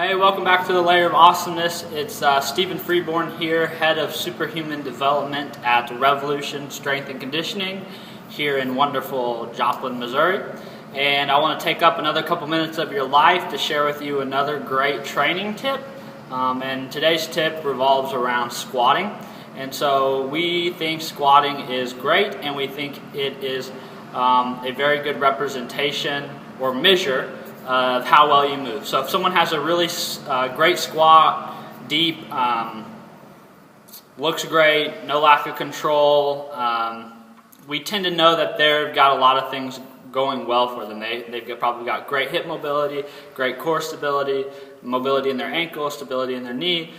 Hey, welcome back to the Layer of Awesomeness. It's Stephen Freeborn here, head of Superhuman Development at Revolution Strength and Conditioning here in wonderful Joplin, Missouri. And I want to take up another couple minutes of your life to share with you another great training tip. And today's tip revolves around squatting. And so we think squatting is great, and we think it is a very good representation or measure of how well you move. So if someone has a really great squat, deep, looks great, no lack of control, we tend to know that they've got a lot of things going well for them. They've probably got great hip mobility, great core stability, mobility in their ankle, stability in their knee.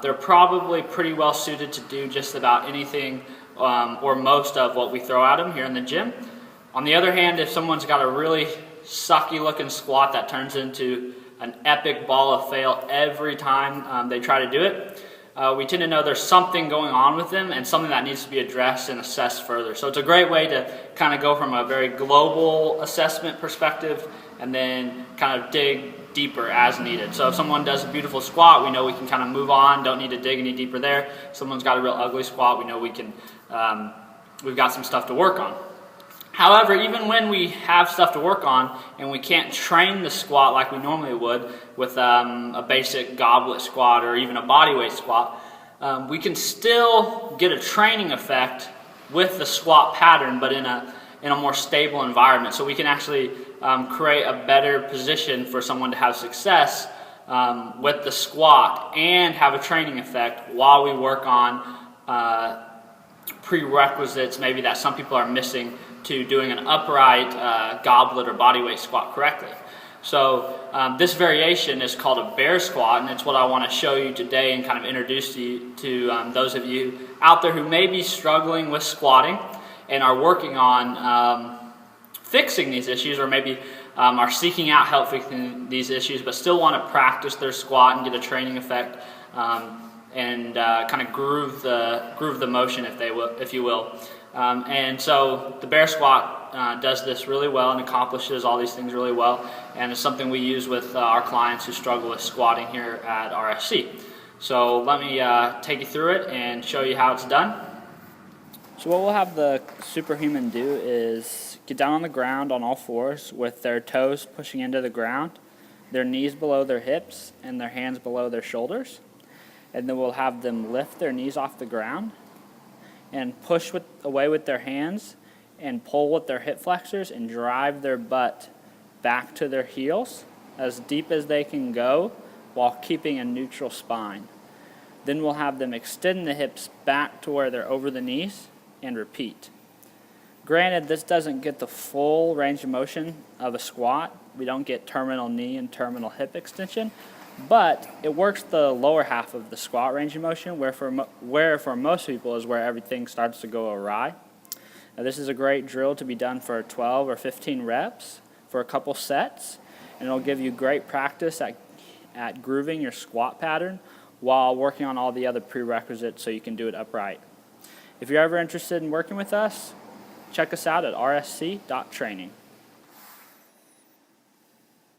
They're probably pretty well suited to do just about anything or most of what we throw at them here in the gym. On the other hand, if someone's got a really sucky looking squat that turns into an epic ball of fail every time they try to do it, we tend to know there's something going on with them and something that needs to be addressed and assessed further. So it's a great way to kind of go from a very global assessment perspective and then kind of dig deeper as needed. So if someone does a beautiful squat, we know we can kind of move on, don't need to dig any deeper there. If someone's got a real ugly squat, we know we've got some stuff to work on. However, even when we have stuff to work on and we can't train the squat like we normally would with a basic goblet squat or even a bodyweight squat, we can still get a training effect with the squat pattern, but in a more stable environment. So we can actually create a better position for someone to have success with the squat and have a training effect while we work on prerequisites maybe that some people are missing to doing an upright goblet or bodyweight squat correctly. So this variation is called a bear squat, and it's what I want to show you today and kind of introduce you to those of you out there who may be struggling with squatting and are working on fixing these issues, or maybe are seeking out help fixing these issues but still want to practice their squat and get a training effect and kind of groove the motion, if you will. And so the bear squat does this really well and accomplishes all these things really well, and it's something we use with our clients who struggle with squatting here at RSC. So let me take you through it and show you how it's done. So what we'll have the superhuman do is get down on the ground on all fours with their toes pushing into the ground, their knees below their hips, and their hands below their shoulders. And then we'll have them lift their knees off the ground and push away with their hands and pull with their hip flexors and drive their butt back to their heels as deep as they can go while keeping a neutral spine. Then we'll have them extend the hips back to where they're over the knees and repeat. Granted, this doesn't get the full range of motion of a squat. We don't get terminal knee and terminal hip extension, but it works the lower half of the squat range of motion, where for most people is where everything starts to go awry. Now, this is a great drill to be done for 12 or 15 reps for a couple sets, and it'll give you great practice at grooving your squat pattern while working on all the other prerequisites so you can do it upright. If you're ever interested in working with us, check us out at rsc.training.